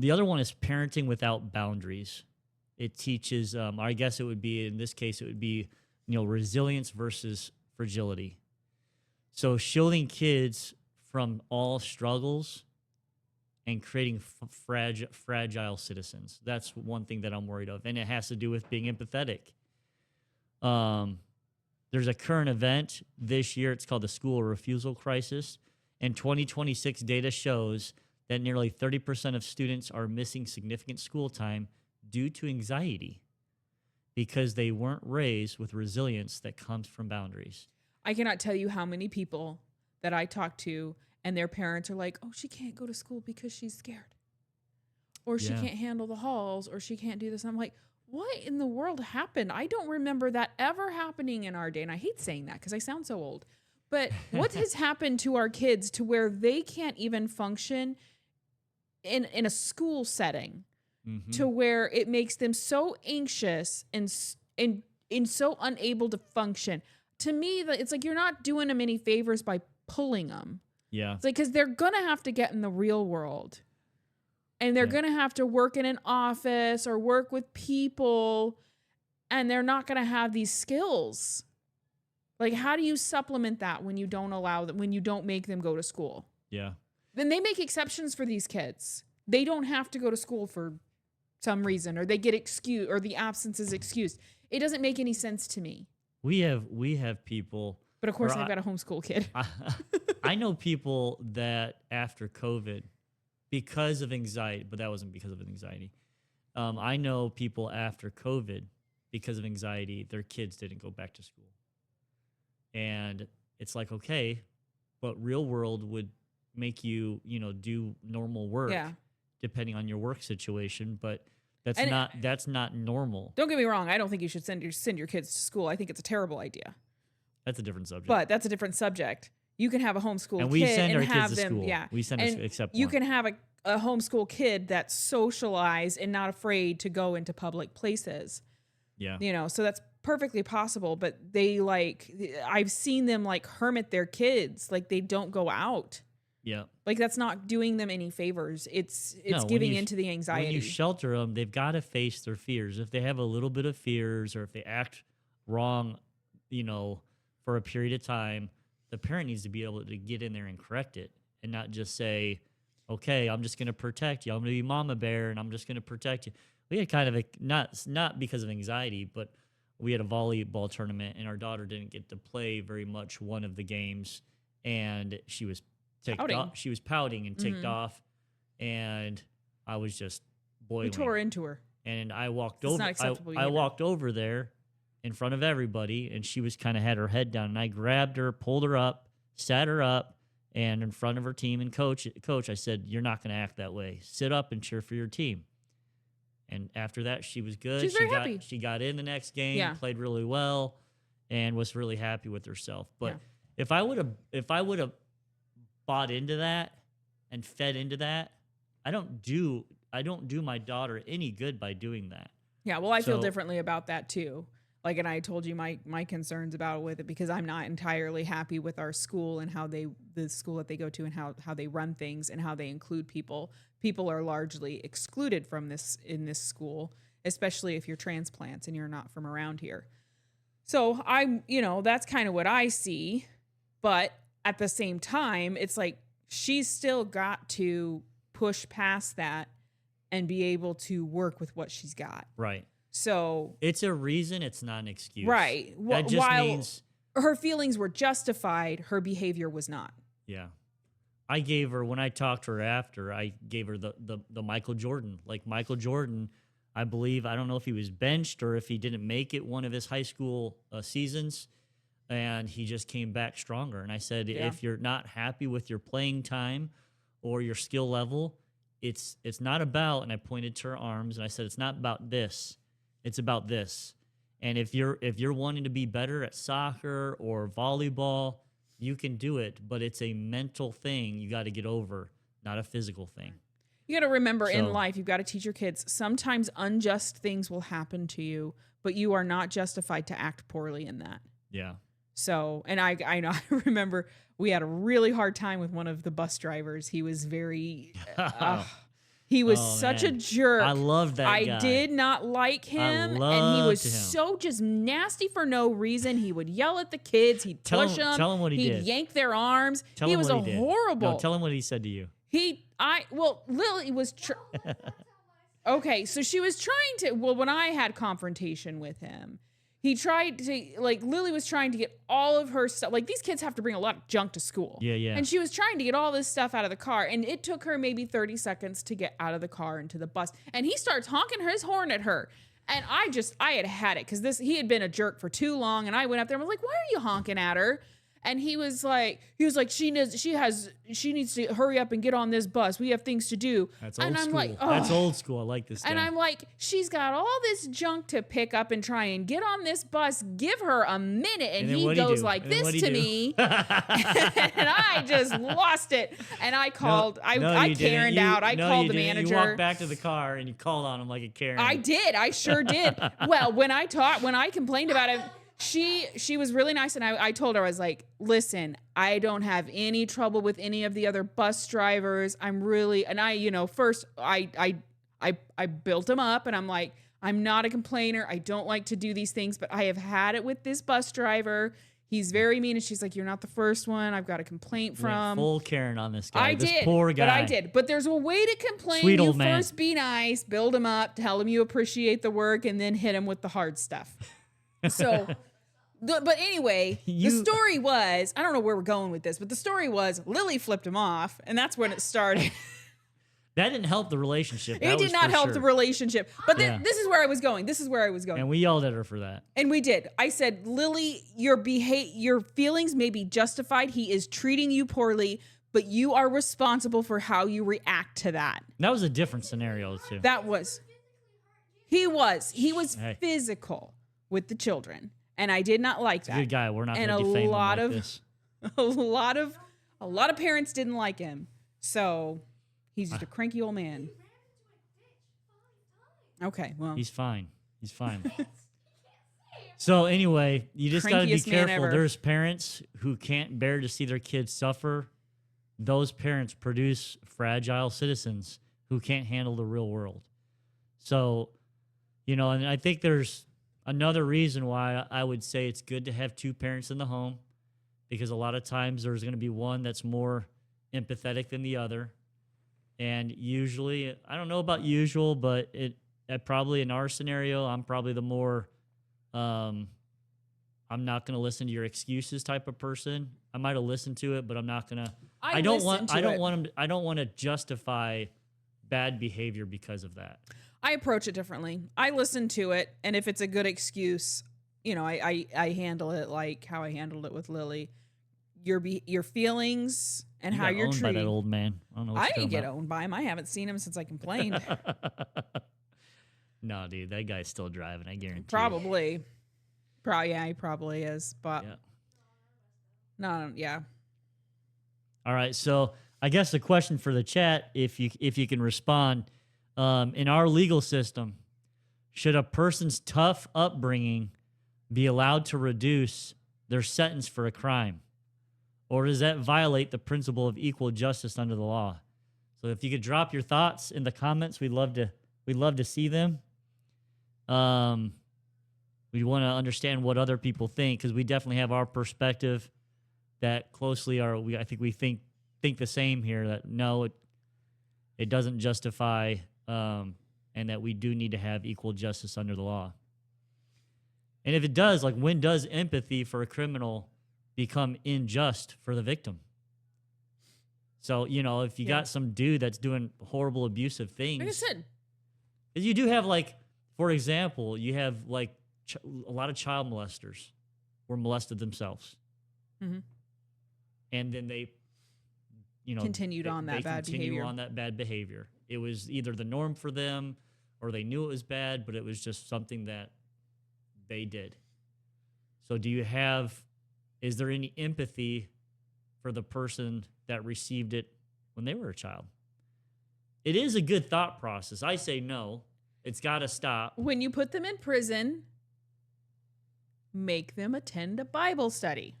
The other one is parenting without boundaries. It teaches, I guess it would be, in this case, it would be, resilience versus fragility. So shielding kids from all struggles and creating fragile citizens. That's one thing that I'm worried of. And it has to do with being empathetic. There's a current event this year. It's called the School Refusal Crisis. And 2026 data shows that nearly 30% of students are missing significant school time due to anxiety because they weren't raised with resilience that comes from boundaries. I cannot tell you how many people that I talk to and their parents are like, oh, she can't go to school because she's scared. Or she can't handle the halls, or she can't do this. And I'm like, what in the world happened? I don't remember that ever happening in our day. And I hate saying that because I sound so old. But what has happened to our kids to where they can't even function in a school setting, to where it makes them so anxious and so unable to function? To me, it's like you're not doing them any favors by pulling them. Yeah. It's like, because they're going to have to get in the real world. And they're going to have to work in an office or work with people. And they're not going to have these skills. Like, how do you supplement that when you don't allow them, when you don't make them go to school? Yeah. Then they make exceptions for these kids. They don't have to go to school for some reason, or they get excused, or the absence is excused. It doesn't make any sense to me. We have people. But of course, I've got a homeschool kid. I know people that after COVID, because of anxiety, but that wasn't because of anxiety. I know people after COVID, because of anxiety, their kids didn't go back to school. And it's like, okay, but real world would make you, do normal work depending on your work situation. But that's not normal. Don't get me wrong. I don't think you should send your kids to school. I think it's a terrible idea. That's a different subject. But that's a different subject. You can have a homeschool and we kid send and our have kids to them, school. We send us except you one. can have a homeschool kid that's socialized and not afraid to go into public places. Yeah. So that's perfectly possible. But I've seen them hermit their kids. Like, they don't go out. Yeah. Like, that's not doing them any favors. It's giving into the anxiety. When you shelter them, they've got to face their fears. If they have a little bit of fears, or if they act wrong, for a period of time, the parent needs to be able to get in there and correct it, and not just say, okay, I'm just going to protect you. I'm going to be mama bear, and I'm just going to protect you. We had kind of not because of anxiety, but we had a volleyball tournament, and our daughter didn't get to play very much one of the games, and she was ticked off. She was pouting and ticked off, and I was just boiling. We tore into her. And I walked It's over. not acceptable I either. walked over there in front of everybody, and she was kind of had her head down, and I grabbed her, pulled her up, sat her up, and in front of her team and coach, I said, "You're not going to act that way. Sit up and cheer for your team." And after that, she was good. She's very happy. She got in the next game, played really well, and was really happy with herself. But if I would have bought into that and fed into that, I don't do my daughter any good by doing that. Yeah, well, I feel differently about that too. And I told you my concerns about with it, because I'm not entirely happy with our school and the school that they go to, and how they run things and how they include people. People are largely excluded from this in this school, especially if you're transplants and you're not from around here. So that's kind of what I see. But at the same time, it's like she's still got to push past that and be able to work with what she's got. Right. So it's a reason, it's not an excuse. Right. That just means her feelings were justified, her behavior was not. Yeah. I gave her, when I talked to her after, I gave her the Michael Jordan. Like, Michael Jordan, I believe, I don't know if he was benched or if he didn't make it one of his high school seasons, and he just came back stronger. And I said, if you're not happy with your playing time or your skill level, it's not about, and I pointed to her arms, and I said, it's not about this. It's about this. And if you're wanting to be better at soccer or volleyball, you can do it, but it's a mental thing you got to get over, not a physical thing. You got to remember, in life, you've got to teach your kids, sometimes unjust things will happen to you, but you are not justified to act poorly in that. Yeah. So, and I know, I remember we had a really hard time with one of the bus drivers. He was very, He was Oh, such a man. jerk. I loved that I guy. did not like him. And he loved was him. so just nasty for no reason. He would yell at the kids. He'd push them. Tell him what he He'd did. yank their arms. Tell He him was what a he did. horrible. No, tell him what he said to you. Lily was okay, so she was trying to, when I had confrontation with him, he tried to, Lily was trying to get all of her stuff. Like, these kids have to bring a lot of junk to school. Yeah, yeah. And she was trying to get all this stuff out of the car, and it took her maybe 30 seconds to get out of the car into the bus. And he starts honking his horn at her. And I had it, because he had been a jerk for too long, and I went up there and was like, why are you honking at her? And he was like, she needs to hurry up and get on this bus. We have things to do. That's old and I'm school. like, That's old school. I like this guy. and I'm like, she's got all this junk to pick up and try and get on this bus. Give her a minute. And he goes like this to me. And I just lost it. And I called, I Karen'd out. I called the manager. You walked back to the car and you called on him like a Karen. I did. I sure did. Well, when I complained about it, she was really nice, and I told her, I was like, listen, I don't have any trouble with any of the other bus drivers. I'm really, and first I built him up, and I'm like, I'm not a complainer. I don't like to do these things, but I have had it with this bus driver. He's very mean. And she's like, you're not the first one I've got a complaint from. Full Karen on this guy. This poor guy. But I did. But there's a way to complain. Sweet old you man. first be nice, build him up, tell him you appreciate the work, and then hit him with the hard stuff. So... But anyway, the story was, I don't know where we're going with this, but the story was Lily flipped him off, and that's when it started. That didn't help the relationship. It did not help the relationship. But this is where I was going. And we yelled at her for that. And we did. I said, Lily, your feelings may be justified. He is treating you poorly, but you are responsible for how you react to that. That was a different scenario, too. He was physical with the children. And I did not like that. Good guy. We're not going to defame him like this. A lot of parents didn't like him. So he's just a cranky old man. Okay, well. He's fine. So anyway, you just got to be careful. There's parents who can't bear to see their kids suffer. Those parents produce fragile citizens who can't handle the real world. So, and I think there's another reason why I would say it's good to have two parents in the home, because a lot of times there's going to be one that's more empathetic than the other. And usually, I don't know about usual, but probably in our scenario, I'm probably the more, I'm not going to listen to your excuses type of person. I might have listened to it, but I'm not going to. I don't want to justify bad behavior because of that. I approach it differently. I listen to it, and if it's a good excuse, I handle it like how I handled it with Lily. Your feelings and how you're treated. By that old man. I don't know. I didn't get owned by him. I haven't seen him since I complained. No, dude, that guy's still driving. I guarantee. Probably. Yeah, he probably is. But no, yeah. All right, so I guess the question for the chat, if you can respond. In our legal system, should a person's tough upbringing be allowed to reduce their sentence for a crime? Or does that violate the principle of equal justice under the law? So if you could drop your thoughts in the comments, we'd love to see them. We want to understand what other people think, because we definitely have our perspective that closely I think we think the same here, that no, it doesn't justify and that we do need to have equal justice under the law. And if it does, when does empathy for a criminal become unjust for the victim? So, if you got some dude that's doing horrible, abusive things. Like I said. You do have, for example, you have, a lot of child molesters were molested themselves. Mm-hmm. And then they, continued on that bad behavior. It was either the norm for them or they knew it was bad, but it was just something that they did. So is there any empathy for the person that received it when they were a child? It is a good thought process. I say no. It's got to stop. When you put them in prison, make them attend a Bible study.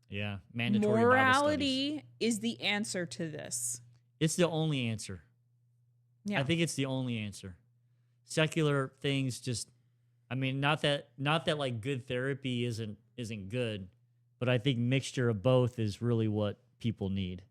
Yeah, mandatory Morality Bible studies is the answer to this. It's the only answer. Yeah. I think it's the only answer. Secular things just, I mean, not that like good therapy isn't good, but I think mixture of both is really what people need.